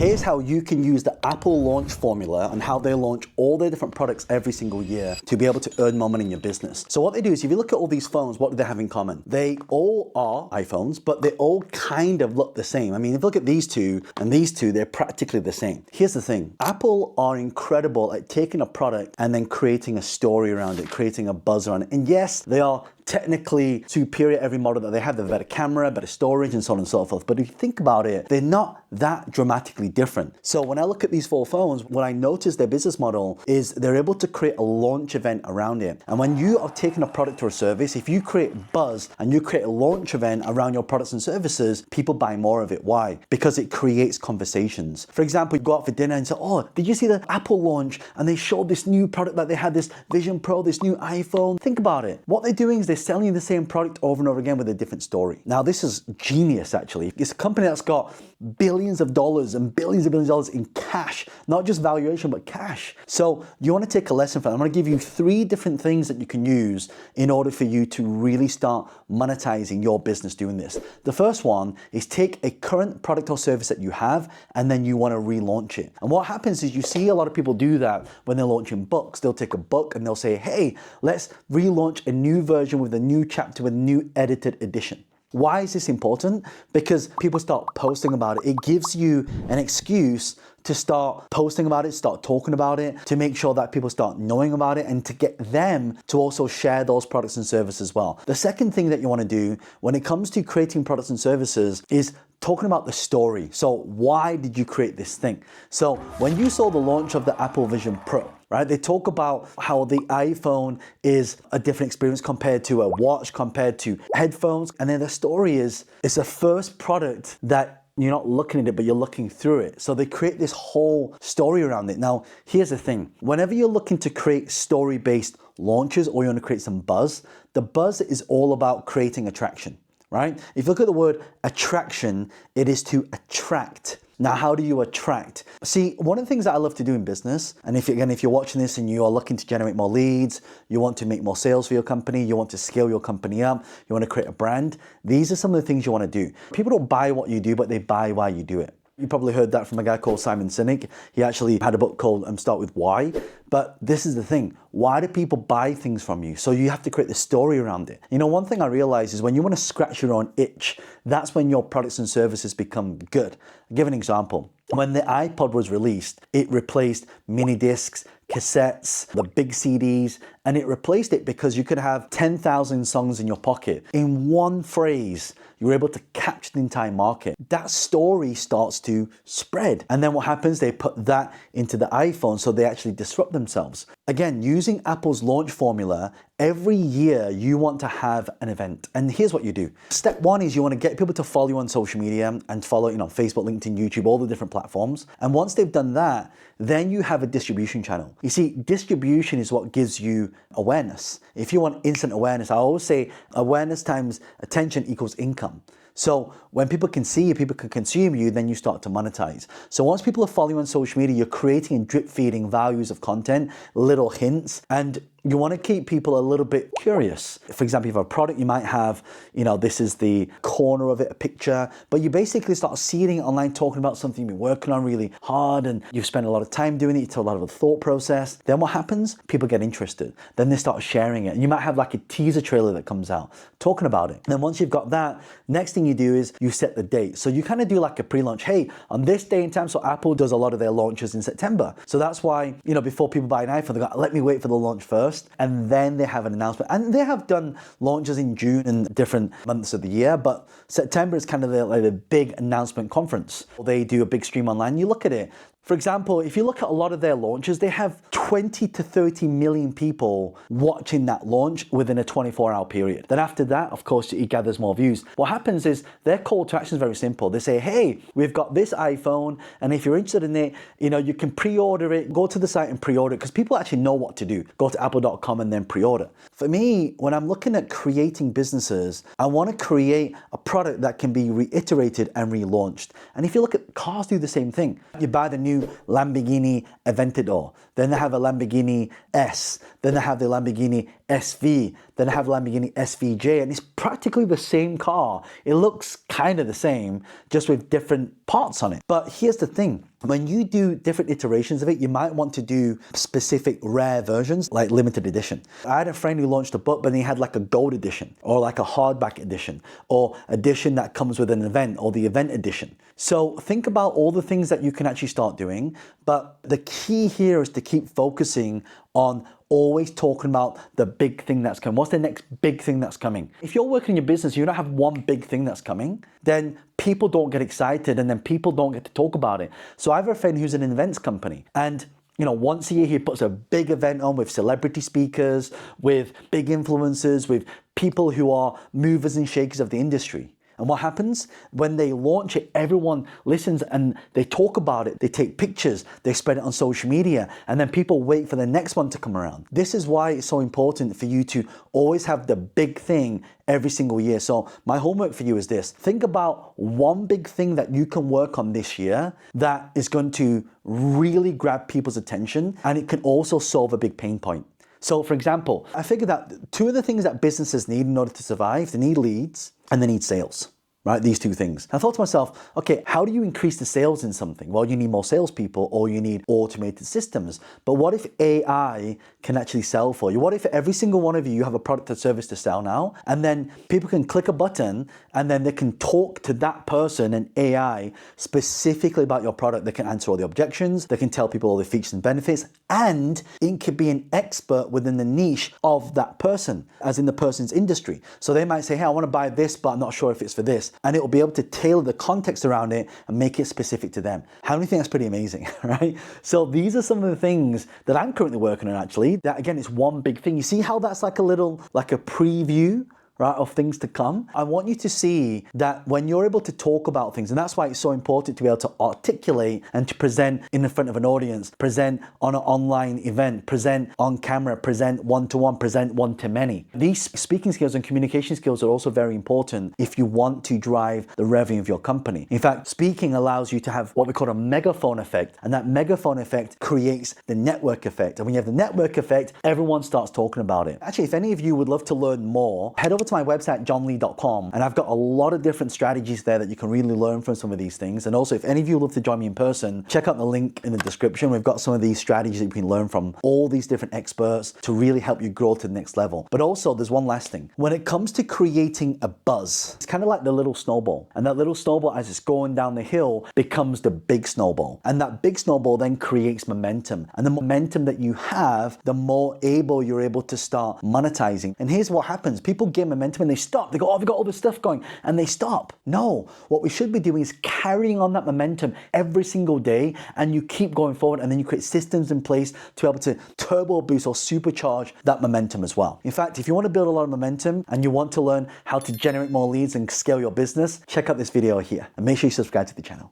Here's how you can use the Apple launch formula and how they launch all their different products every single year to be able to earn more money in your business. So what they do is, if you look at all these phones, what do they have in common? They all are iPhones, but they all kind of look the same. I mean, if you look at these two and these two, they're practically the same. Here's the thing. Apple are incredible at taking a product and then creating a story around it, creating a buzz around it. And yes, they are technically superior every model that they have. They have a better camera, better storage, and so on and so forth. But if you think about it, they're not that dramatically different. So when I look at these four phones, what I notice their business model is they're able to create a launch event around it. And when you are taking a product or a service, if you create buzz and you create a launch event around your products and services, people buy more of it. Why? Because it creates conversations. For example, you go out for dinner and say, oh, did you see the Apple launch? And they showed this new product that they had, this Vision Pro, this new iPhone. Think about it. What they're doing is they're selling you the same product over and over again with a different story. Now, this is genius, actually. It's a company that's got billions of dollars and billions of dollars in cash, not just valuation, but cash. So you want to take a lesson from that. I'm going to give you 3 different things that you can use in order for you to really start monetizing your business doing this. The first one is take a current product or service that you have, and then you want to relaunch it. And what happens is you see a lot of people do that when they're launching books. They'll take a book and they'll say, hey, let's relaunch a new version with a new chapter with a new edited edition. Why is this important? Because people start posting about it. It gives you an excuse to start posting about it, start talking about it, to make sure that people start knowing about it, and to get them to also share those products and services as well. The second thing that you want to do when it comes to creating products and services is talking about the story. So why did you create this thing? So when you saw the launch of the Apple Vision Pro, right? They talk about how the iPhone is a different experience compared to a watch, compared to headphones. And then the story is, it's the first product that you're not looking at it, but you're looking through it. So they create this whole story around it. Now, here's the thing. Whenever you're looking to create story-based launches or you want to create some buzz, the buzz is all about creating attraction, right? If you look at the word attraction, it is to attract. Now, how do you attract? See, one of the things that I love to do in business, and if you're watching this and you are looking to generate more leads, you want to make more sales for your company, you want to scale your company up, you want to create a brand, these are some of the things you want to do. People don't buy what you do, but they buy why you do it. You probably heard that from a guy called Simon Sinek. He actually had a book called Start With Why. But this is the thing. Why do people buy things from you? So you have to create the story around it. You know, one thing I realized is when you want to scratch your own itch, that's when your products and services become good. I'll give an example. When the iPod was released, it replaced mini discs, cassettes, the big CDs, and it replaced it because you could have 10,000 songs in your pocket. In one phrase, you were able to capture the entire market. That story starts to spread. And then what happens? They put that into the iPhone, so they actually disrupt themselves. Again, using Apple's launch formula, every year you want to have an event. And here's what you do. Step 1 is you want to get people to follow you on social media and follow, Facebook, LinkedIn, YouTube, all the different platforms. And once they've done that, then you have a distribution channel. You see, distribution is what gives you awareness. If you want instant awareness, I always say awareness times attention equals income. So when people can see you, people can consume you, then you start to monetize. So once people are following you on social media, you're creating and drip feeding values of content, little hints, and you want to keep people a little bit curious. For example, if you have a product, you might have, this is the corner of it, a picture, but you basically start seeing it online, talking about something you've been working on really hard and you've spent a lot of time doing it, you tell a lot of the thought process. Then what happens? People get interested. Then they start sharing it. And you might have like a teaser trailer that comes out talking about it. And then once you've got that, next thing you do is you set the date. So you kind of do like a pre-launch. Hey, on this day and time, so Apple does a lot of their launches in September. So that's why, before people buy an iPhone, they go, let me wait for the launch first. And then they have an announcement. And they have done launches in June and different months of the year, but September is kind of like the big announcement conference. They do a big stream online. You look at it. For example, if you look at a lot of their launches, they have 20 to 30 million people watching that launch within a 24-hour period. Then after that, of course, it gathers more views. What happens is their call to action is very simple. They say, hey, we've got this iPhone, and if you're interested in it, you can pre-order it. Go to the site and pre-order it, because people actually know what to do. Go to apple.com and then pre-order. For me, when I'm looking at creating businesses, I want to create a product that can be reiterated and relaunched. And if you look at cars, do the same thing. You buy the new Lamborghini Aventador, then they have a Lamborghini S, then they have the Lamborghini SV, then I have Lamborghini SVJ, and it's practically the same car. It looks kind of the same, just with different parts on it. But here's the thing. When you do different iterations of it, you might want to do specific rare versions, like limited edition. I had a friend who launched a book, but he had like a gold edition, or like a hardback edition, or edition that comes with an event, or the event edition. So think about all the things that you can actually start doing, but the key here is to keep focusing on always talking about the big thing that's coming. What's the next big thing that's coming? If you're working in your business, you don't have one big thing that's coming, then people don't get excited, and then people don't get to talk about it. So I have a friend who's in an events company, and once a year he puts a big event on with celebrity speakers, with big influencers, with people who are movers and shakers of the industry. And what happens? When they launch it, everyone listens and they talk about it. They take pictures, they spread it on social media, and then people wait for the next one to come around. This is why it's so important for you to always have the big thing every single year. So my homework for you is this. Think about one big thing that you can work on this year that is going to really grab people's attention, and it can also solve a big pain point. So for example, I figured that two of the things that businesses need in order to survive, they need leads and they need sales. Right? These two things. I thought to myself, okay, how do you increase the sales in something? Well, you need more salespeople, or you need automated systems. But what if AI can actually sell for you? What if every single one of you have a product or service to sell now, and then people can click a button and then they can talk to that person and AI specifically about your product? They can answer all the objections, they can tell people all the features and benefits, and it could be an expert within the niche of that person, as in the person's industry. So they might say, hey, I want to buy this, but I'm not sure if it's for this. And it will be able to tailor the context around it and make it specific to them. How do you think that's pretty amazing, right? So these are some of the things that I'm currently working on actually. That again, is one big thing. You see how that's like a preview, right, of things to come? I want you to see that when you're able to talk about things, and that's why it's so important to be able to articulate and to present in the front of an audience, present on an online event, present on camera, present one-to-one, present one-to-many. These speaking skills and communication skills are also very important if you want to drive the revenue of your company. In fact, speaking allows you to have what we call a megaphone effect, and that megaphone effect creates the network effect. And when you have the network effect, everyone starts talking about it. Actually, if any of you would love to learn more, head over to my website, johnlee.com, and I've got a lot of different strategies there that you can really learn from some of these things. And also, if any of you would love to join me in person, check out the link in the description. We've got some of these strategies that you can learn from all these different experts to really help you grow to the next level. But also, there's one last thing. When it comes to creating a buzz, it's kind of like the little snowball. And that little snowball, as it's going down the hill, becomes the big snowball. And that big snowball then creates momentum. And the momentum that you have, the more able you're able to start monetizing. And here's what happens. People get momentum and they stop. They go, oh, we've got all this stuff going, and they stop. No, what we should be doing is carrying on that momentum every single day, and you keep going forward, and then you create systems in place to be able to turbo boost or supercharge that momentum as well. In fact, if you want to build a lot of momentum and you want to learn how to generate more leads and scale your business, check out this video here and make sure you subscribe to the channel.